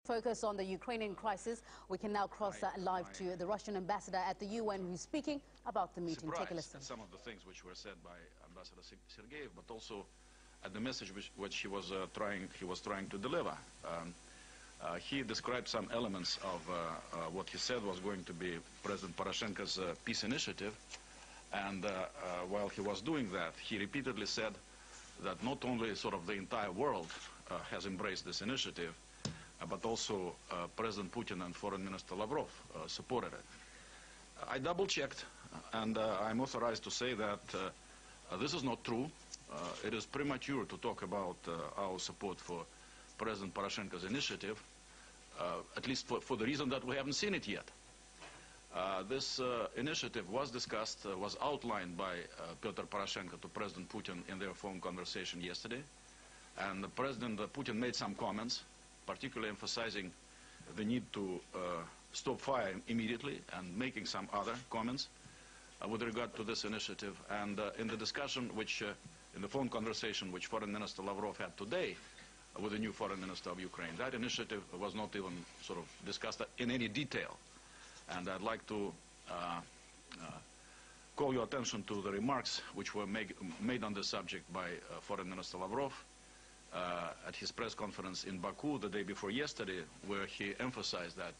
Focus on the Ukrainian crisis. We can now cross live to the Russian ambassador at the UN, who's speaking about the meeting. Take a listen. At some of the things which were said by Ambassador Sergeyev, but also at the message which he was trying to deliver. He described some elements of what he said was going to be President Poroshenko's peace initiative, and while he was doing that, he repeatedly said that not only sort of the entire world has embraced this initiative, but also President Putin and Foreign Minister Lavrov supported it. I double-checked, and I'm authorized to say that this is not true. It is premature to talk about our support for President Poroshenko's initiative, at least for the reason that we haven't seen it yet. This initiative was discussed, was outlined by Petro Poroshenko to President Putin in their phone conversation yesterday, and President Putin made some comments, particularly emphasizing the need to stop fire immediately and making some other comments with regard to this initiative. And in the discussion in the phone conversation which Foreign Minister Lavrov had today with the new Foreign Minister of Ukraine, that initiative was not even sort of discussed in any detail. And I'd like to call your attention to the remarks which were made on this subject by Foreign Minister Lavrov at his press conference in Baku the day before yesterday, where he emphasized that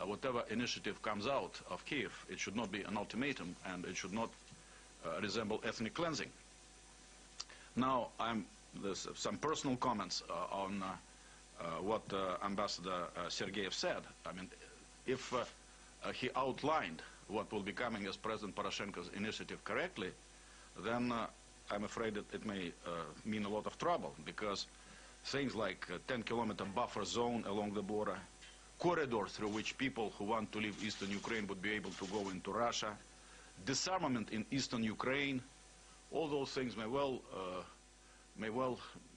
whatever initiative comes out of Kiev, it should not be an ultimatum and it should not resemble ethnic cleansing. Now, there's some personal comments on what Ambassador Sergeyev said. I mean, if he outlined what will be coming as President Poroshenko's initiative correctly, then I'm afraid that it may mean a lot of trouble, because things like a 10-kilometer buffer zone along the border, corridor through which people who want to leave eastern Ukraine would be able to go into Russia, disarmament in eastern Ukraine, all those things may well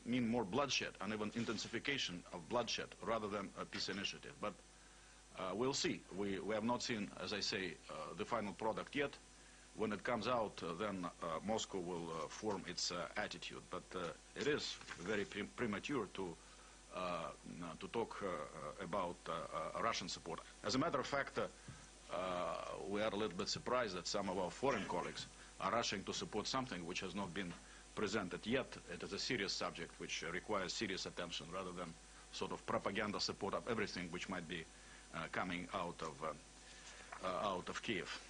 mean more bloodshed and even intensification of bloodshed rather than a peace initiative. But we'll see. We have not seen, as I say, the final product yet. When it comes out, then Moscow will form its attitude. But it is very premature to talk about Russian support. As a matter of fact, we are a little bit surprised that some of our foreign colleagues are rushing to support something which has not been presented yet. It is a serious subject which requires serious attention, rather than sort of propaganda support of everything which might be coming out of Kiev.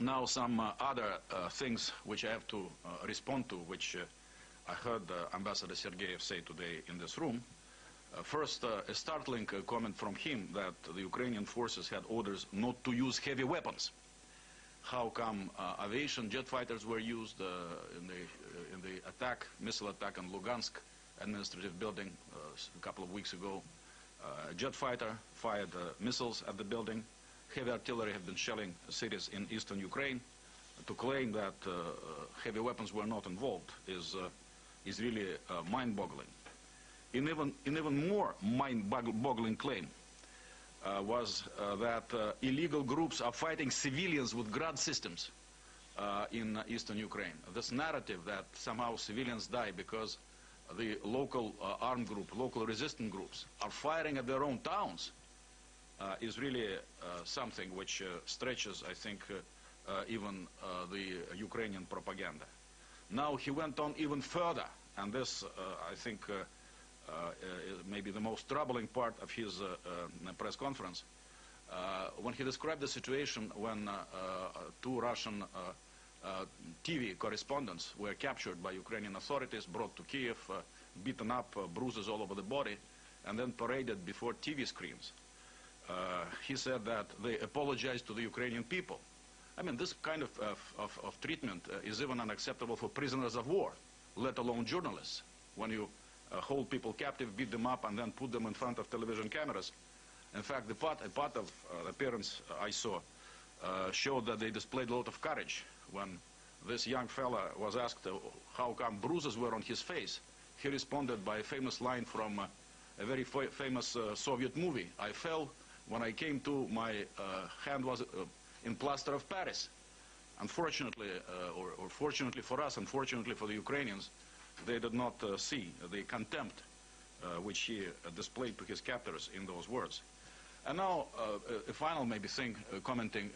Now, some other things which I have to respond to, which I heard Ambassador Sergeyev say today in this room. First, a startling comment from him that the Ukrainian forces had orders not to use heavy weapons. How come aviation jet fighters were used in the missile attack on Lugansk administrative building a couple of weeks ago? A jet fighter fired missiles at the building. Heavy artillery have been shelling cities in eastern Ukraine. To claim that heavy weapons were not involved is really mind-boggling. An even more mind-boggling claim was that illegal groups are fighting civilians with Grad systems in eastern Ukraine. This narrative that somehow civilians die because the local armed group, local resistant groups are firing at their own towns is really something which stretches, I think, even the Ukrainian propaganda. Now he went on even further, and this, I think, may be the most troubling part of his press conference, when he described the situation when two Russian TV correspondents were captured by Ukrainian authorities, brought to Kiev, beaten up, bruises all over the body, and then paraded before TV screens. He said that they apologized to the Ukrainian people. I mean, this kind of treatment is even unacceptable for prisoners of war, let alone journalists. When you hold people captive, beat them up, and then put them in front of television cameras. In fact, a part of appearance I saw showed that they displayed a lot of courage. When this young fella was asked how come bruises were on his face, he responded by a famous line from a very famous Soviet movie. I fell. When I came to, my hand was in plaster of Paris. Unfortunately, or fortunately for us, unfortunately for the Ukrainians, they did not see the contempt which he displayed to his captors in those words. And now, a final maybe thing, commenting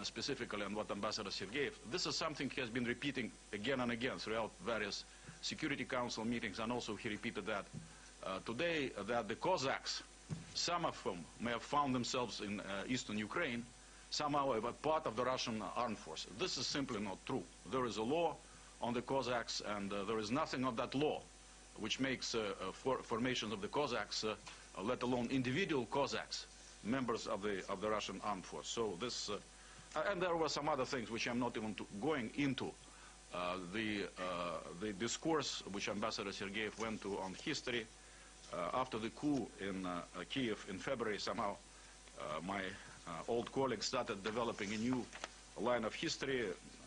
specifically on what Ambassador Sergeyev, this is something he has been repeating again and again throughout various Security Council meetings, and also he repeated that today, that the Cossacks, some of whom may have found themselves in eastern Ukraine, somehow a part of the Russian armed forces. This is simply not true. There is a law on the Cossacks, and there is nothing of that law which makes formations of the Cossacks, let alone individual Cossacks, members of the Russian armed force. So this, and there were some other things which I'm not even going into. The discourse which Ambassador Sergeyev went to on history after the coup in Kiev in February, somehow my old colleagues started developing a new line of history,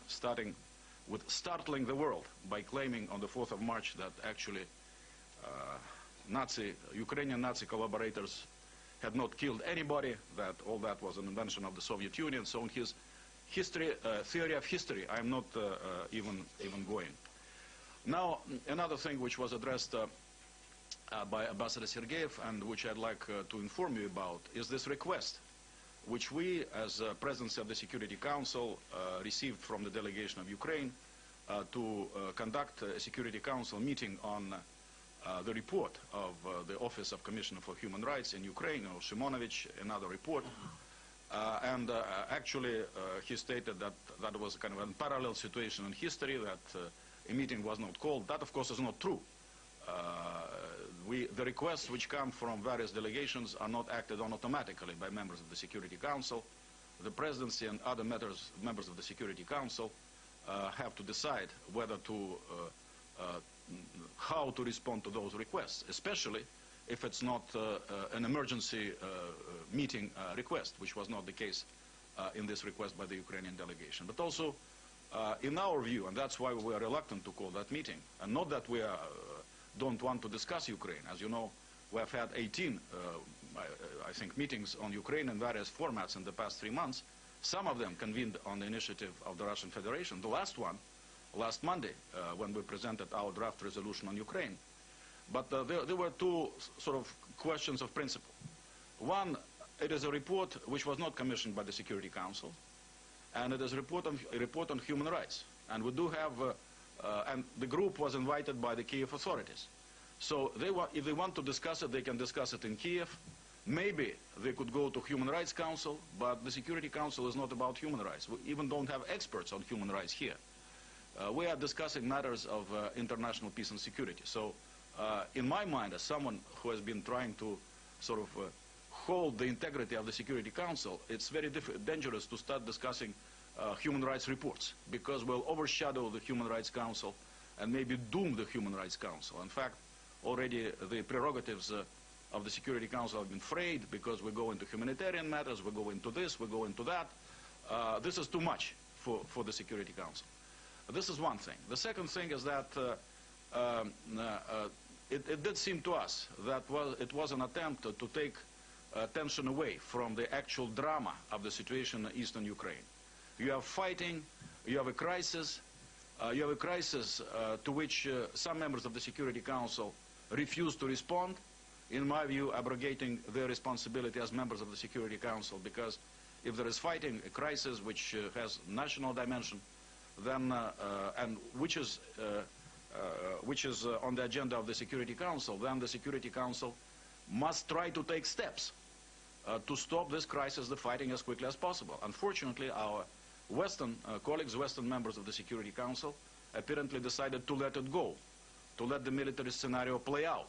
starting with startling the world by claiming on the 4th of March that actually Ukrainian Nazi collaborators had not killed anybody, that all that was an invention of the Soviet Union. So in his theory of history, I'm not even going. Now, another thing which was addressed by Ambassador Sergeyev, and which I'd like to inform you about, is this request, which we, as Presidency of the Security Council, received from the delegation of Ukraine to conduct a Security Council meeting on the report of the Office of Commissioner for Human Rights in Ukraine, or Shimonovich, another report. And actually, he stated that that was kind of a parallel situation in history, that a meeting was not called. That, of course, is not true. The requests which come from various delegations are not acted on automatically by members of the Security Council. The Presidency and other members of the Security Council have to decide whether to, how to respond to those requests, especially if it's not an emergency meeting request, which was not the case in this request by the Ukrainian delegation. But also, in our view, and that's why we are reluctant to call that meeting, and not that we don't want to discuss Ukraine. As you know, we have had 18, I think, meetings on Ukraine in various formats in the past 3 months. Some of them convened on the initiative of the Russian Federation. The last one, last Monday, when we presented our draft resolution on Ukraine. But there were two sort of questions of principle. One, it is a report which was not commissioned by the Security Council, and it is a report on human rights. And we do have, and the group was invited by the Kiev authorities. So if they want to discuss it, they can discuss it in Kiev. Maybe they could go to Human Rights Council, but the Security Council is not about human rights. We even don't have experts on human rights here. We are discussing matters of international peace and security. So in my mind, as someone who has been trying to sort of hold the integrity of the Security Council, it's very dangerous to start discussing human rights reports, because we'll overshadow the Human Rights Council and maybe doom the Human Rights Council. In fact, already the prerogatives of the Security Council have been frayed, because we go into humanitarian matters, we go into this, we go into that. This is too much for the Security Council. This is one thing. The second thing is that it did seem to us that it was an attempt to take attention away from the actual drama of the situation in eastern Ukraine. You have fighting, you have a crisis to which some members of the Security Council refuse to respond, in my view, abrogating their responsibility as members of the Security Council, because if there is fighting, a crisis which has national dimension, then and which is on the agenda of the Security Council, then the Security Council must try to take steps to stop this crisis, the fighting, as quickly as possible. Unfortunately, our Western colleagues, Western members of the Security Council, apparently decided to let it go, to let the military scenario play out.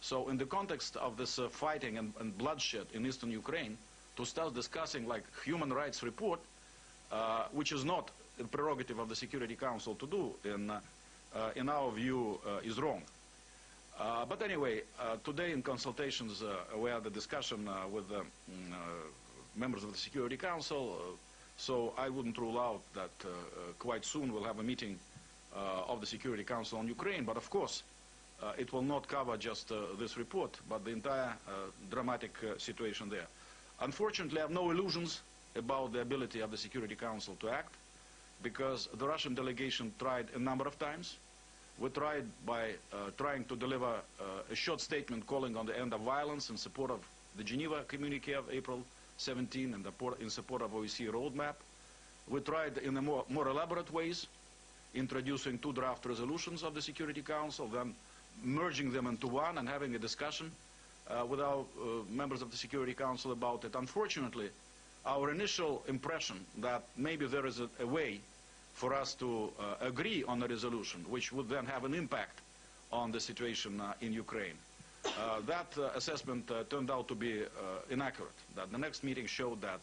So in the context of this fighting and bloodshed in eastern Ukraine, to start discussing like human rights report, which is not a prerogative of the Security Council to do, in our view, is wrong. But anyway, today in consultations, we had a discussion with members of the Security Council, so I wouldn't rule out that quite soon we'll have a meeting of the Security Council on Ukraine. But of course, it will not cover just this report, but the entire dramatic situation there. Unfortunately, I have no illusions about the ability of the Security Council to act, because the Russian delegation tried a number of times. We tried by trying to deliver a short statement calling on the end of violence in support of the Geneva Communique of April 17 and in support of OSCE roadmap. We tried in a more elaborate ways, introducing 2 draft resolutions of the Security Council, then merging them into one and having a discussion with our members of the Security Council about it. Unfortunately, our initial impression that maybe there is a way for us to agree on a resolution which would then have an impact on the situation in Ukraine. That assessment turned out to be inaccurate. That the next meeting showed that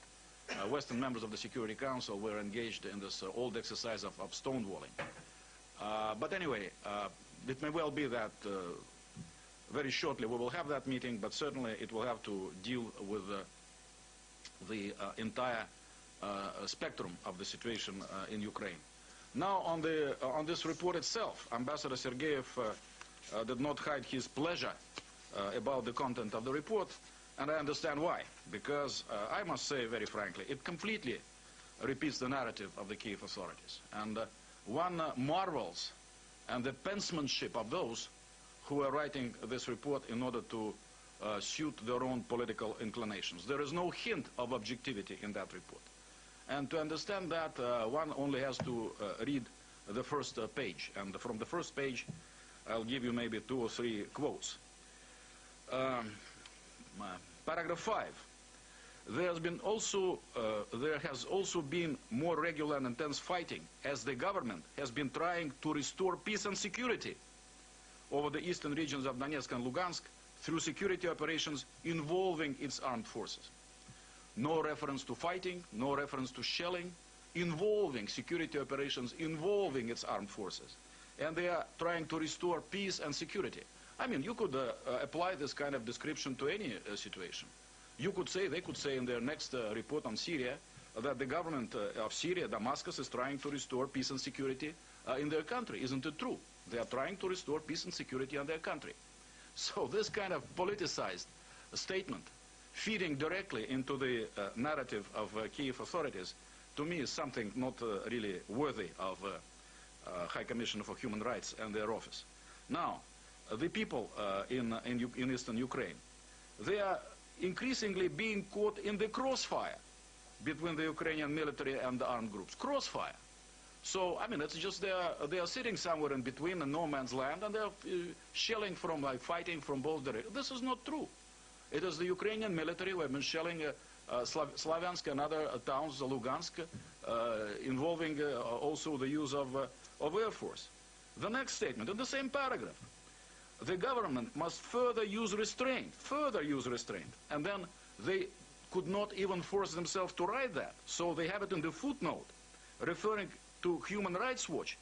Western members of the Security Council were engaged in this old exercise of stonewalling. But anyway, it may well be that very shortly we will have that meeting, but certainly it will have to deal with the entire spectrum of the situation in Ukraine. Now, on this report itself, Ambassador Sergeyev did not hide his pleasure about the content of the report, and I understand why. Because I must say very frankly, it completely repeats the narrative of the Kiev authorities, and one marvels at the penmanship of those who are writing this report in order to suit their own political inclinations. There is no hint of objectivity in that report. And to understand that, one only has to read the first page. And from the first page, I'll give you maybe 2 or 3 quotes. Paragraph 5. There has also been more regular and intense fighting as the government has been trying to restore peace and security over the eastern regions of Donetsk and Lugansk through security operations involving its armed forces. No reference to fighting, no reference to shelling, involving security operations involving its armed forces. And they are trying to restore peace and security. I mean, you could apply this kind of description to any situation. You could say, they could say in their next report on Syria that the government of Syria, Damascus, is trying to restore peace and security in their country. Isn't it true? They are trying to restore peace and security in their country. So this kind of politicized statement, feeding directly into the narrative of Kiev authorities, to me is something not really worthy of High Commissioner for Human Rights and their office. Now, the people in eastern Ukraine, they are increasingly being caught in the crossfire between the Ukrainian military and the armed groups. Crossfire. So, I mean, it's just they are sitting somewhere in between in no man's land, and they're shelling from, like, fighting from both directions. This is not true. It is the Ukrainian military who have been shelling Slavyansk and other towns, Lugansk, involving also the use of Air Force. The next statement, in the same paragraph, the government must further use restraint, and then they could not even force themselves to write that. So they have it in the footnote, referring to Human Rights Watch,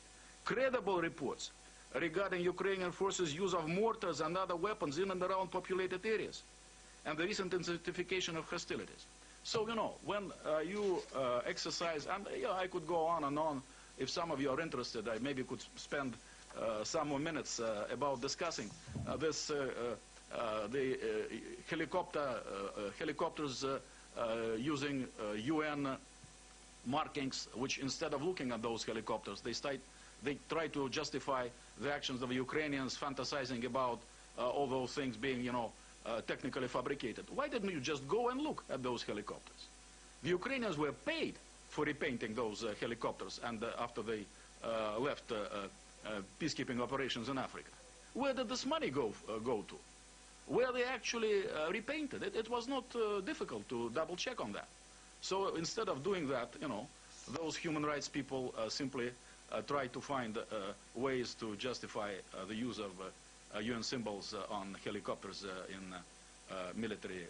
credible reports regarding Ukrainian forces' use of mortars and other weapons in and around populated areas, and the recent intensification of hostilities. So, you know, when you exercise, and I could go on and on. If some of you are interested, I maybe could spend some more minutes about discussing this, the helicopters using UN markings, which instead of looking at those helicopters, they try to justify the actions of the Ukrainians, fantasizing about all those things being, you know, technically fabricated. Why didn't you just go and look at those helicopters? The Ukrainians were paid for repainting those helicopters, and after they left peacekeeping operations in Africa. Where did this money go to? Where they actually repainted it? It was not difficult to double check on that. So instead of doing that, you know, those human rights people simply try to find ways to justify the use of UN symbols on helicopters in military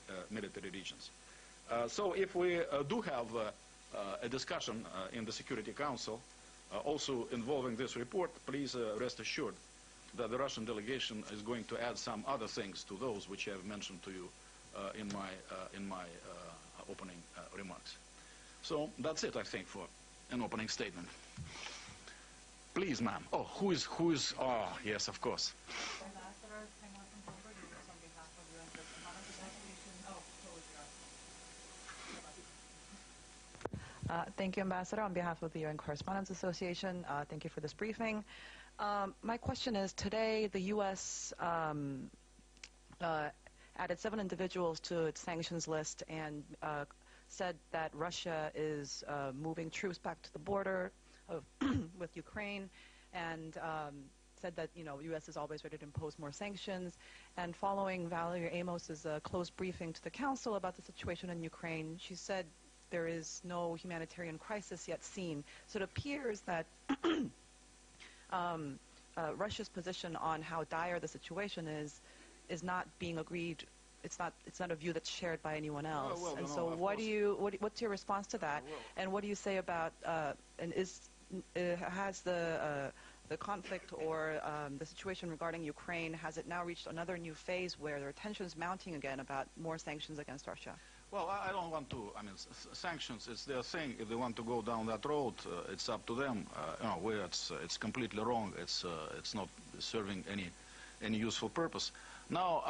regions. So if we do have a discussion in the Security Council also involving this report, please rest assured that the Russian delegation is going to add some other things to those which I have mentioned to you in my opening remarks. So that's it, I think, for an opening statement. Please, ma'am. Oh, who is? Oh, yes, of course. Thank you, Ambassador. On behalf of the UN Correspondents Association, thank you for this briefing. My question is, today the U.S. Added 7 individuals to its sanctions list and said that Russia is moving troops back to the border with Ukraine, and said that, you know, U.S. is always ready to impose more sanctions. And following Valerie Amos's close briefing to the Council about the situation in Ukraine, she said there is no humanitarian crisis yet seen. So it appears that Russia's position on how dire the situation is not being agreed. It's not a view that's shared by anyone else. Well, and no, so what's your response to that? And what do you say about has the conflict or the situation regarding Ukraine, has it now reached another new phase where there are tensions mounting again about more sanctions against Russia? Well, I don't want to. I mean, sanctions, it's their thing. If they want to go down that road, it's up to them. You know, it's completely wrong. It's not serving any useful purpose. Now,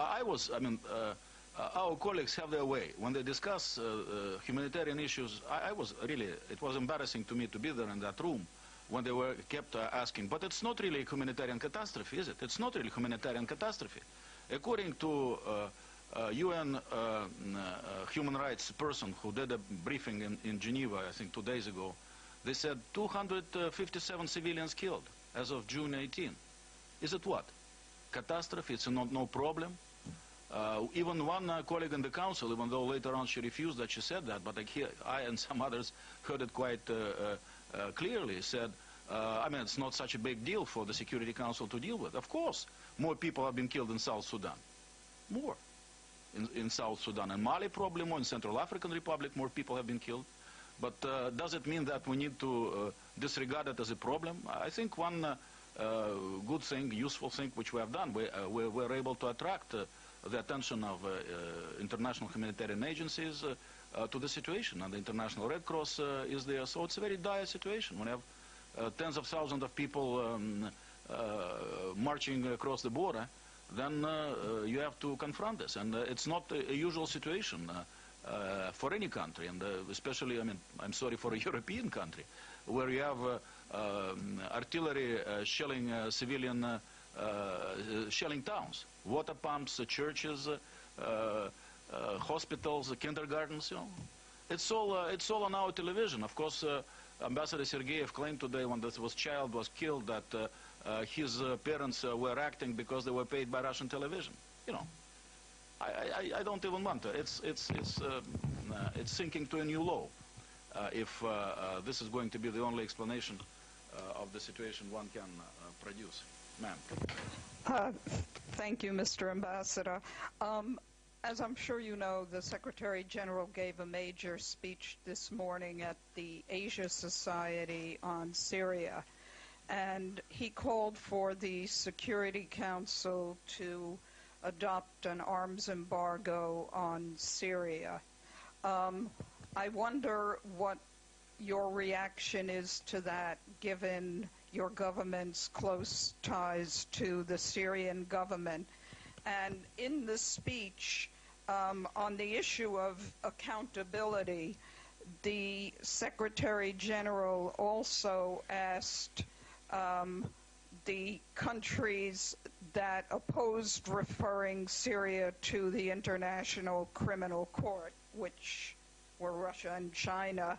our colleagues have their way. When they discuss humanitarian issues, it was embarrassing to me to be there in that room when they were kept asking, but it's not really a humanitarian catastrophe, is it? It's not really a humanitarian catastrophe. According to UN human rights person who did a briefing in Geneva, I think 2 days ago, they said 257 civilians killed as of June 18. Is it what? Catastrophe? It's no problem? Even one colleague in the council, even though later on she refused that she said that, but I and some others heard it quite clearly, said, I mean, it's not such a big deal for the Security Council to deal with. Of course, more people have been killed in South Sudan. More. In South Sudan. In Mali, probably more. In Central African Republic, more people have been killed. But does it mean that we need to disregard it as a problem? I think one good thing, useful thing which we have done, we were able to attract the attention of international humanitarian agencies to the situation, and the International Red Cross is there. So it's a very dire situation. We have tens of thousands of people marching across the border. Then you have to confront this, and it's not a usual situation for any country, and especially, I mean, I'm sorry, for a European country, where you have artillery shelling shelling towns, water pumps, churches, hospitals, kindergartens. You know, it's all on our television. Of course, Ambassador Sergeyev claimed today, when this child was killed, that his parents were acting because they were paid by Russian television. You know, I don't even want to. It's sinking to a new low if this is going to be the only explanation of the situation one can produce. Ma'am. Thank you, Mr. Ambassador. As I'm sure you know, the Secretary General gave a major speech this morning at the Asia Society on Syria, and he called for the Security Council to adopt an arms embargo on Syria. I wonder what your reaction is to that, given your government's close ties to the Syrian government. And in the speech, on the issue of accountability, the Secretary General also asked the countries that opposed referring Syria to the International Criminal Court, which were Russia and China,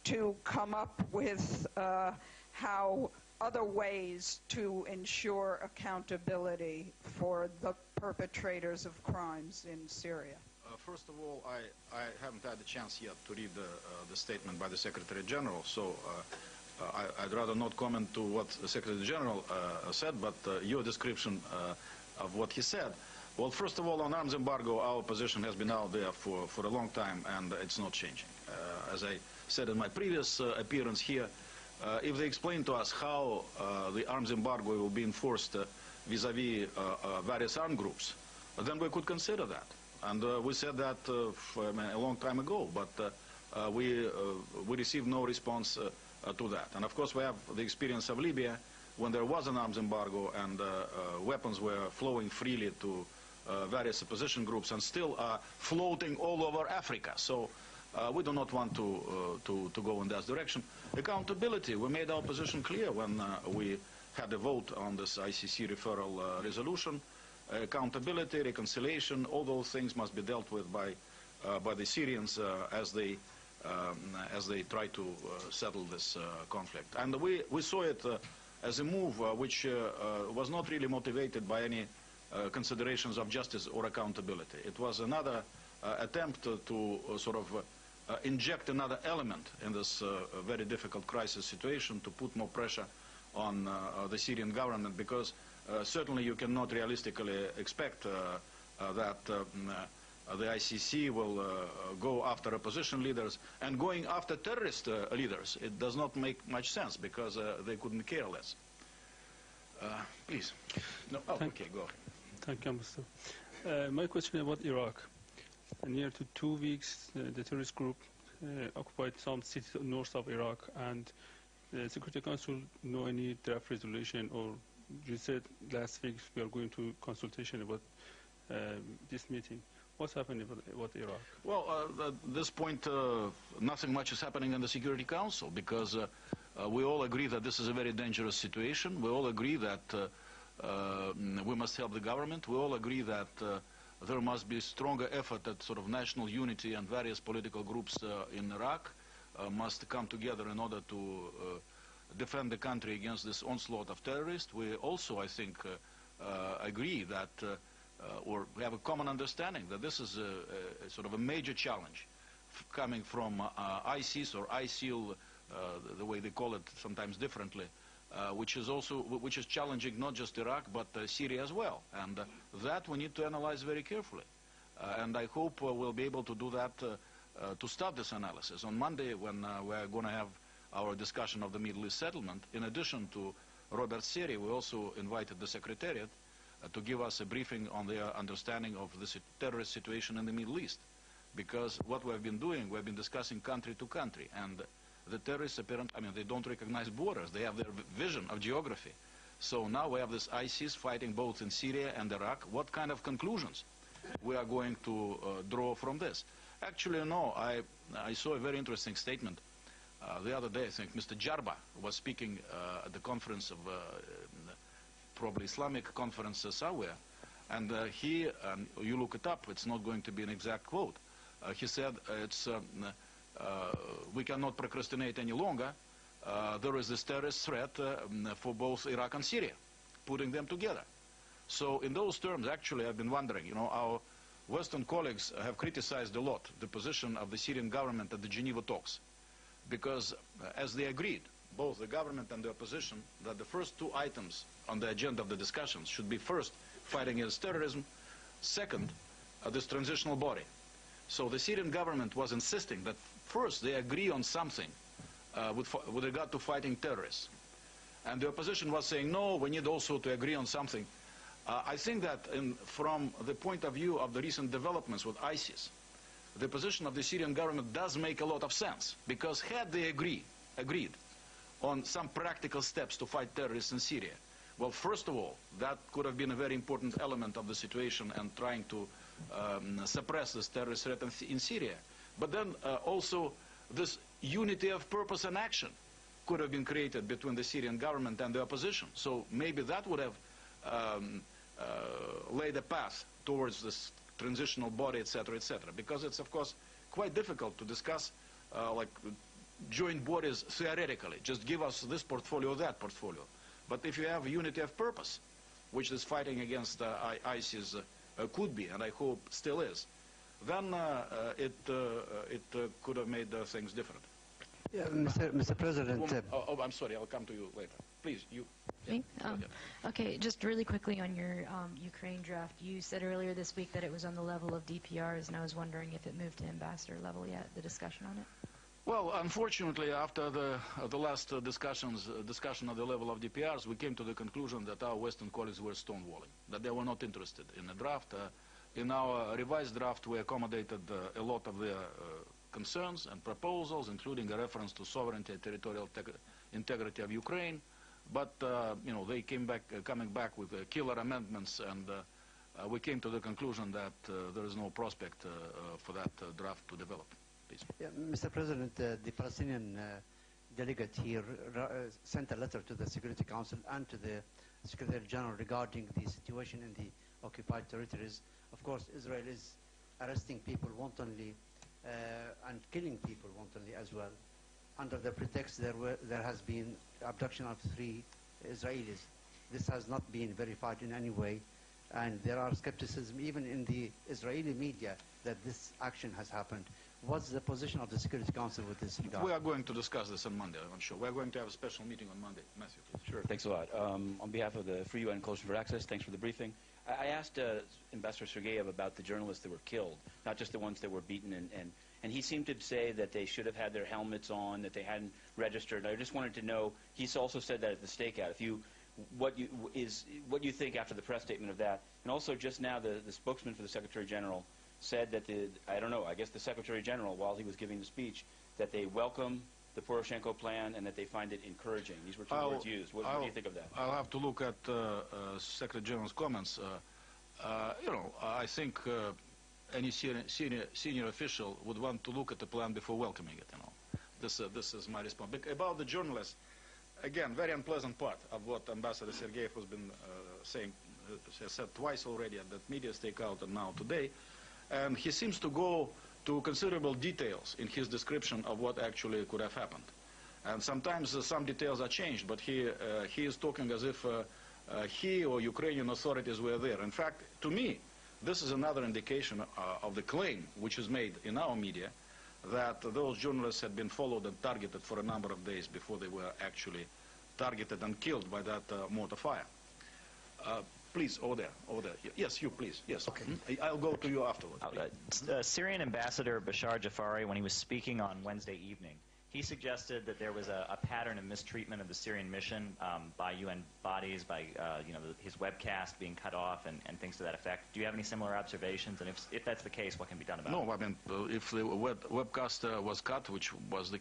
to come up with how other ways to ensure accountability for the perpetrators of crimes in Syria. First of all, I haven't had a chance yet to read the statement by the Secretary General, so I'd rather not comment to what the Secretary General said, but your description of what he said. Well, first of all, on arms embargo, our position has been out there for a long time, and it's not changing. As I said in my previous appearance here, if they explain to us how the arms embargo will be enforced vis-à-vis various armed groups, then we could consider that. And we said that a long time ago, but we received no response to that. And of course, we have the experience of Libya, when there was an arms embargo and weapons were flowing freely to various opposition groups and still are floating all over Africa. So we do not want to go in that direction. Accountability, we made our position clear when we had a vote on this ICC referral resolution. Accountability, reconciliation, all those things must be dealt with by the Syrians as they try to settle this conflict. And we saw it as a move which was not really motivated by any considerations of justice or accountability. It was another attempt to sort of inject another element in this very difficult crisis situation, to put more pressure on the Syrian government, because certainly you cannot realistically expect that the ICC will go after opposition leaders, and going after terrorist leaders, it does not make much sense, because they couldn't care less. Please. No. Oh, okay, go ahead. Thank you, Mr. My question about Iraq. Near to 2 weeks, the terrorist group occupied some cities north of Iraq, and the Security Council no any draft resolution, or you said last week we are going to consultation about this meeting. What's happening about Iraq? Well, at this point, nothing much is happening in the Security Council, because we all agree that this is a very dangerous situation. We all agree that we must help the government. We all agree that there must be stronger effort at sort of national unity, and various political groups in Iraq must come together in order to defend the country against this onslaught of terrorists. We also, I think, agree that, or we have a common understanding that this is a sort of a major challenge coming from ISIS or ISIL, the way they call it sometimes differently, which is challenging not just Iraq but Syria as well, and that we need to analyze very carefully. And I hope we'll be able to do that to start this analysis on Monday, when we're going to have our discussion of the Middle East settlement. In addition to Robert Seri, we also invited the Secretariat to give us a briefing on their understanding of the terrorist situation in the Middle East, because what we have been doing, we have been discussing country to country, and the terrorists apparently, I mean, they don't recognize borders. They have their vision of geography. So now we have this ISIS fighting both in Syria and Iraq. What kind of conclusions we are going to draw from this? Actually, no, I saw a very interesting statement the other day. I think Mr. Jarba was speaking at the conference of probably Islamic conference somewhere, and you look it up, it's not going to be an exact quote. He said it's we cannot procrastinate any longer. There is this terrorist threat for both Iraq and Syria, putting them together. So in those terms, actually, I've been wondering, our Western colleagues have criticized a lot the position of the Syrian government at the Geneva talks, because as they agreed, both the government and the opposition, that the first two items on the agenda of the discussions should be, first, fighting against terrorism, second, this transitional body. So the Syrian government was insisting that first they agree on something with regard to fighting terrorists. And the opposition was saying, no, we need also to agree on something. I think that from the point of view of the recent developments with ISIS, the position of the Syrian government does make a lot of sense, because had they agreed on some practical steps to fight terrorists in Syria, well, first of all, that could have been a very important element of the situation and trying to suppress this terrorist threat in Syria. But then also this unity of purpose and action could have been created between the Syrian government and the opposition. So maybe that would have laid a path towards this transitional body, etc., etc. Because it's, of course, quite difficult to discuss like joint bodies theoretically. Just give us this portfolio or that portfolio. But if you have unity of purpose, which this fighting against ISIS could be, and I hope still is, then it could have made things different. Yeah, Mr. President. I'm sorry, I'll come to you later. Please, you. Me? Okay, just really quickly on your Ukraine draft. You said earlier this week that it was on the level of DPRs, and I was wondering if it moved to ambassador level yet, the discussion on it? Well, unfortunately, after the last discussion at the level of DPRs, we came to the conclusion that our Western colleagues were stonewalling, that they were not interested in the draft. In our revised draft, we accommodated a lot of their concerns and proposals, including a reference to sovereignty and territorial integrity of Ukraine. But they coming back with killer amendments, and we came to the conclusion that there is no prospect for that draft to develop. Please. Yeah, Mr. President, the Palestinian delegate here sent a letter to the Security Council and to the Secretary General regarding the situation in the occupied territories. Of course, Israel is arresting people wantonly and killing people wantonly as well. Under the pretext there has been abduction of 3 Israelis. This has not been verified in any way, and there are skepticism even in the Israeli media that this action has happened. What's the position of the Security Council with this regard? We are going to discuss this on Monday, I'm sure. We are going to have a special meeting on Monday. Matthew, please. Sure, thanks a lot. On behalf of the Free UN Coalition for Access, thanks for the briefing. I asked Ambassador Sergeyev about the journalists that were killed, not just the ones that were beaten, and he seemed to say that they should have had their helmets on, that they hadn't registered. I just wanted to know, he's also said that at the stakeout, what you think after the press statement of that. And also just now the spokesman for the Secretary General said that I guess the Secretary General, while he was giving the speech, that they welcome the Poroshenko plan and that they find it encouraging. These were 2 words used. What do you think of that? I'll have to look at Secretary General's comments. I think any senior official would want to look at the plan before welcoming it. This is my response. About the journalists, again, very unpleasant part of what Ambassador Sergeyev has been saying. He said twice already at that media stakeout and now today. And he seems to go to considerable details in his description of what actually could have happened. And sometimes some details are changed, but he is talking as if he or Ukrainian authorities were there. In fact, to me, this is another indication of the claim which is made in our media that those journalists had been followed and targeted for a number of days before they were actually targeted and killed by that mortar fire. Please, over there. Yes, you, please. Yes. Okay. I'll go to you afterwards. Syrian Ambassador Bashar Jafari, when he was speaking on Wednesday evening, he suggested that there was a pattern of mistreatment of the Syrian mission by UN bodies, by his webcast being cut off and things to that effect. Do you have any similar observations? And if that's the case, what can be done about it? No, I mean, if the webcast was cut, which was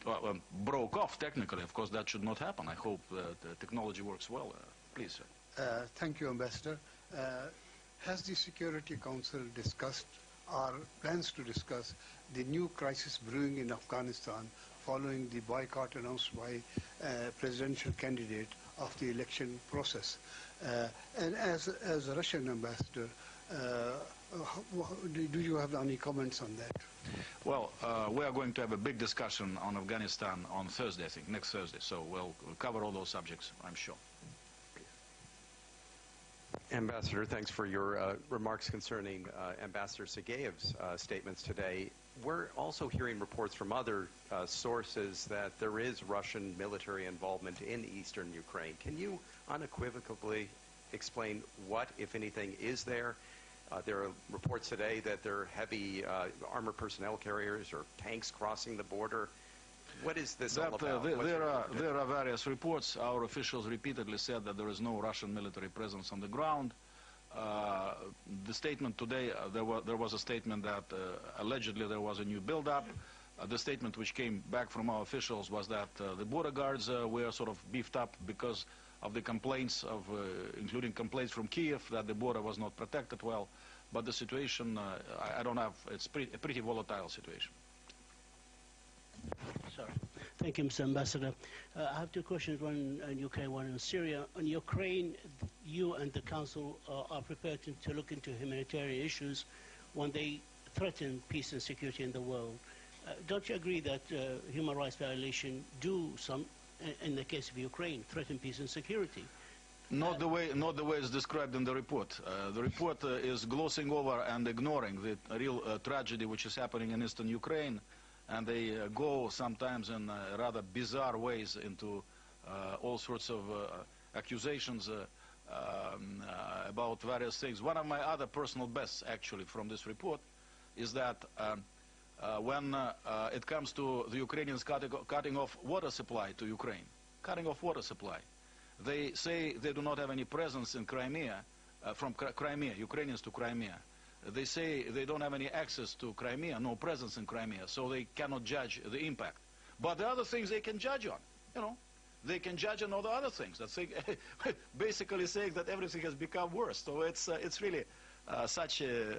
broke off technically, of course, that should not happen. I hope the technology works well. Please, sir. Thank you, Ambassador. Has the Security Council discussed or plans to discuss the new crisis brewing in Afghanistan following the boycott announced by presidential candidate of the election process? And as a Russian ambassador, do you have any comments on that? Well, we are going to have a big discussion on Afghanistan on Thursday, I think, next Thursday. So we'll cover all those subjects, I'm sure. Ambassador, thanks for your remarks concerning Ambassador Sergeyev's statements today. We're also hearing reports from other sources that there is Russian military involvement in eastern Ukraine. Can you unequivocally explain what, if anything, is there? There are reports today that there are heavy armored personnel carriers or tanks crossing the border. What is this all about? There are various reports. Our officials repeatedly said that there is no Russian military presence on the ground. The statement today, there was a statement that allegedly there was a new build-up. The statement which came back from our officials was that the border guards were sort of beefed up because of the complaints including complaints from Kiev that the border was not protected well. But the situation, I don't have, it's a pretty volatile situation. Sorry. Thank you, Mr. Ambassador. I have 2 questions, one in Ukraine, one in Syria. On Ukraine, you and the Council are prepared to look into humanitarian issues when they threaten peace and security in the world. Don't you agree that human rights violations do some, in the case of Ukraine, threaten peace and security? Not the way it's described in the report. The report is glossing over and ignoring the real tragedy which is happening in eastern Ukraine. And they go sometimes in rather bizarre ways into all sorts of accusations about various things. One of my other personal bests, actually, from this report is that when it comes to the Ukrainians cutting off water supply to Ukraine, they say they do not have any presence in Crimea, from Crimea, Ukrainians to Crimea. They say they don't have any access to Crimea, no presence in Crimea, so they cannot judge the impact. But the other things they can judge on, they can judge on all the other things. That's basically saying that everything has become worse. So it's really such a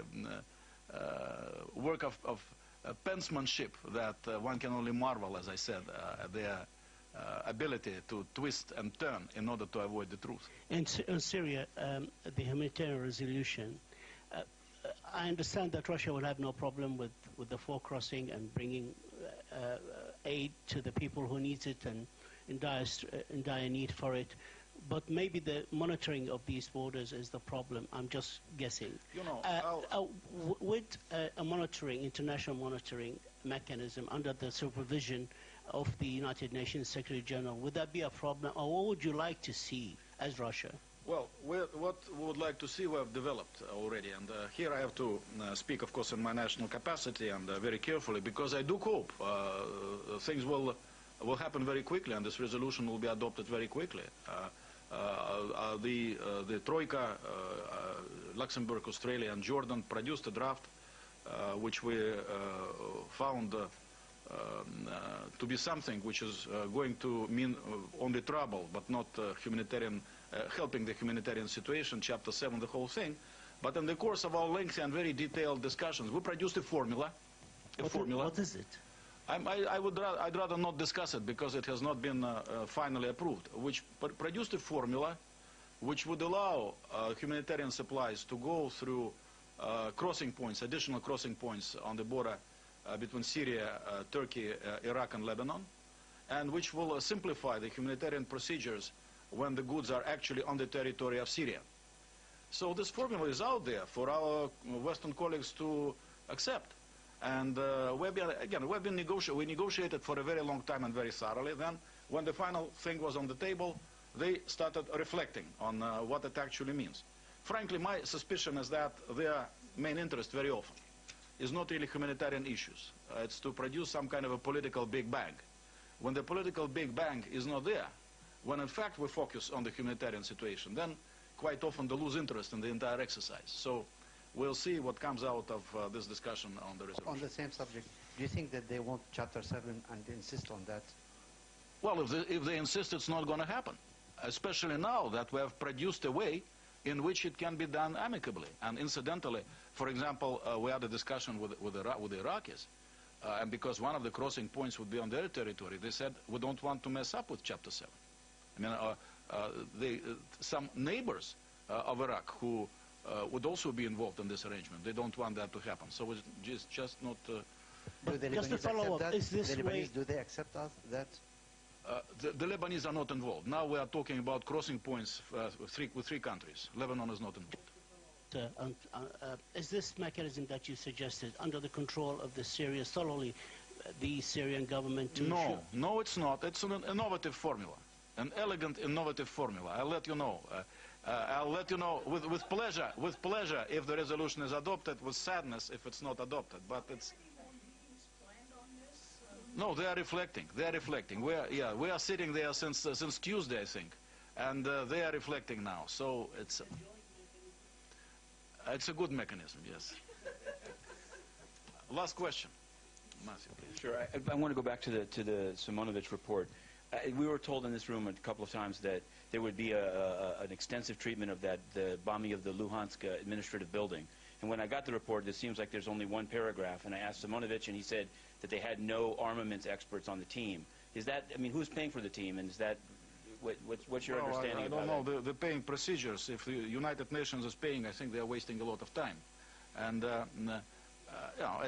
work of penmanship that one can only marvel, as I said, at their ability to twist and turn in order to avoid the truth. In Syria, the humanitarian resolution, I understand that Russia will have no problem with the forecrossing and bringing aid to the people who need it and in dire need for it. But maybe the monitoring of these borders is the problem. I'm just guessing. You know, with a monitoring, international monitoring mechanism under the supervision of the United Nations Secretary General, would that be a problem, or what would you like to see as Russia? Well, what we would like to see we have developed already, and here I have to speak, of course, in my national capacity and very carefully, because I do hope things will happen very quickly, and this resolution will be adopted very quickly. The Troika, Luxembourg, Australia, and Jordan produced a draft which we found to be something which is going to mean only trouble, but not humanitarian, helping the humanitarian situation, Chapter 7, the whole thing. But in the course of our lengthy and very detailed discussions, we produced a formula. What is it? I'd rather not discuss it because it has not been finally approved, which produced a formula which would allow humanitarian supplies to go through crossing points, additional crossing points on the border between Syria, Turkey, Iraq, and Lebanon, and which will simplify the humanitarian procedures when the goods are actually on the territory of Syria. So this formula is out there for our Western colleagues to accept. And we negotiated for a very long time and very thoroughly. Then, when the final thing was on the table, they started reflecting on what it actually means. Frankly, my suspicion is that their main interest very often is not really humanitarian issues. It's to produce some kind of a political big bang. When the political big bang is not there, when in fact we focus on the humanitarian situation, then quite often they lose interest in the entire exercise. So we'll see what comes out of this discussion on the resolution. On the same subject, do you think that they want Chapter 7 and insist on that? Well, if they insist, it's not going to happen, especially now that we have produced a way in which it can be done amicably. And incidentally, for example, we had a discussion with the Iraqis, and because one of the crossing points would be on their territory, they said, we don't want to mess up with Chapter 7. I mean, some neighbors of Iraq who would also be involved in this arrangement, they don't want that to happen. So it's just not... Do the just to follow up, is this way... Do they accept that? The Lebanese are not involved. Now we are talking about crossing points with three countries. Lebanon is not involved. Is this mechanism that you suggested under the control of the Syria, solely the Syrian government to ensure? No, it's not. It's an innovative formula, an elegant, innovative formula. I'll let you know. I'll let you know with pleasure if the resolution is adopted, with sadness if it's not adopted. But it's... No, they are reflecting. They are reflecting. We are sitting there since Tuesday, I think, and they are reflecting now. So it's a good mechanism, yes. Last question, Matthew, please. Sure. I want to go back to the Simonovich report. We were told in this room a couple of times that there would be an extensive treatment of the bombing of the Luhansk administrative building. And when I got the report, it seems like there's only one paragraph. And I asked Simonovich, and he said that they had no armaments experts on the team. Is that, I mean, who's paying for the team? And is that, what's your understanding about that? I don't know the paying procedures. If the United Nations is paying, I think they are wasting a lot of time. And, you know,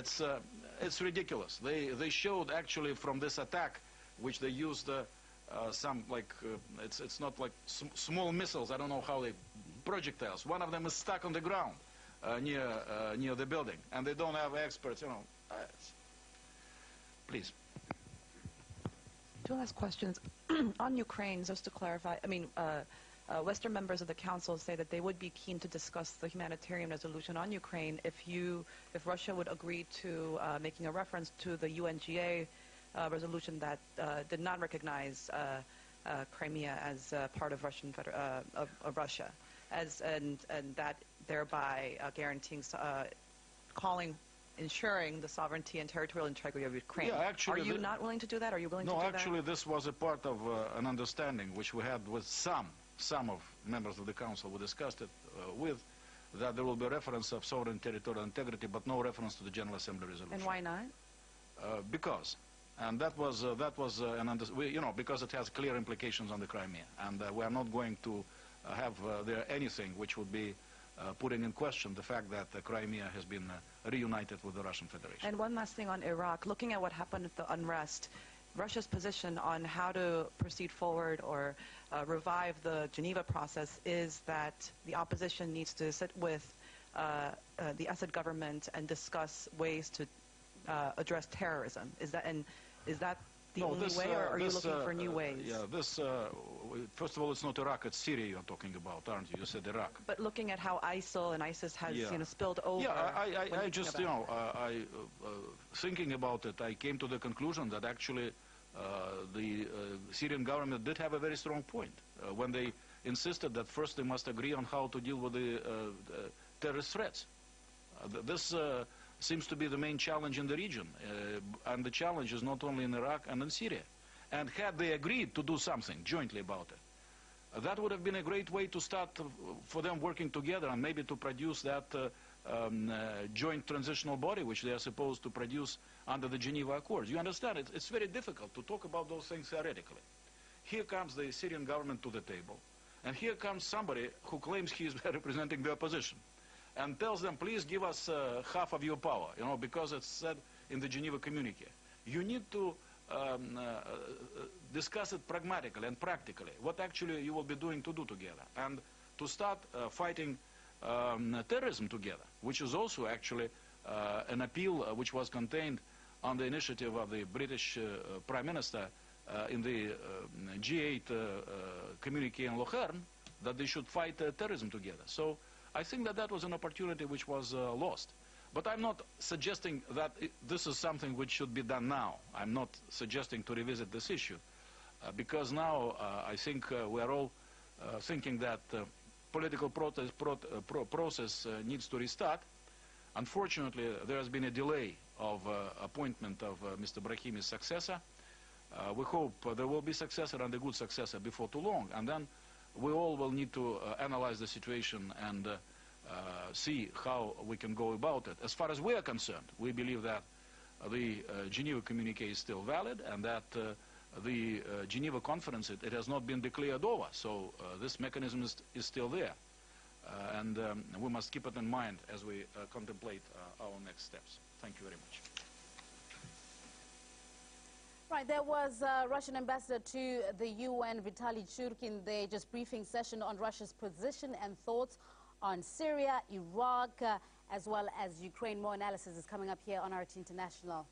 it's ridiculous. They showed actually from this attack, which they used some, like, it's not like small missiles, I don't know how they, projectiles. One of them is stuck on the ground near the building, and they don't have experts, you know. Please. Two last questions. On Ukraine, just to clarify, I mean, Western members of the Council say that they would be keen to discuss the humanitarian resolution on Ukraine if Russia would agree to making a reference to the UNGA resolution that did not recognize Crimea as part of Russia, and that thereby guaranteeing, ensuring the sovereignty and territorial integrity of Ukraine. Yeah, actually, are you not willing to do that? Are you willing to do that? No, actually, this was a part of an understanding which we had with some of members of the Council. We discussed it with, that there will be reference of sovereign territorial integrity, but no reference to the General Assembly resolution. And why not? Because And because it has clear implications on the Crimea, and we are not going to have there anything which would be putting in question the fact that the Crimea has been reunited with the Russian Federation. And one last thing on Iraq. Looking at what happened with the unrest, Russia's position on how to proceed forward or revive the Geneva process is that the opposition needs to sit with the Assad government and discuss ways to address terrorism. Is that the only way, or are you looking for new ways? First of all, it's not Iraq, it's Syria you're talking about, aren't you? You said Iraq. But looking at how ISIL and ISIS has spilled over. Yeah, I just, thinking about it, I came to the conclusion that actually the Syrian government did have a very strong point when they insisted that first they must agree on how to deal with the terrorist threats. This seems to be the main challenge in the region, and the challenge is not only in Iraq and in Syria. And had they agreed to do something jointly about it, that would have been a great way to start for them working together and maybe to produce that joint transitional body which they are supposed to produce under the Geneva Accords. You understand, it's very difficult to talk about those things theoretically. Here comes the Syrian government to the table, and here comes somebody who claims he is representing the opposition and tells them, please give us half of your power, because it's said in the Geneva communique. You need to discuss it pragmatically and practically, what actually you will be doing to do together, and to start fighting terrorism together, which is also actually an appeal which was contained on the initiative of the British Prime Minister in the G8 communique in Lochern, that they should fight terrorism together. So I think that that was an opportunity which was lost. But I'm not suggesting that this is something which should be done now. I'm not suggesting to revisit this issue, because now I think we are all thinking that political process needs to restart. Unfortunately, there has been a delay of appointment of Mr. Brahimi's successor. We hope there will be successor and a good successor before too long, and then we all will need to analyze the situation and see how we can go about it. As far as we are concerned, we believe that the Geneva communique is still valid, and that the Geneva conference, it has not been declared over, so this mechanism is still there. And we must keep it in mind as we contemplate our next steps. Thank you very much. Right, there was Russian ambassador to the UN, Vitaly Churkin, there, just briefing session on Russia's position and thoughts on Syria, Iraq, as well as Ukraine. More analysis is coming up here on RT International.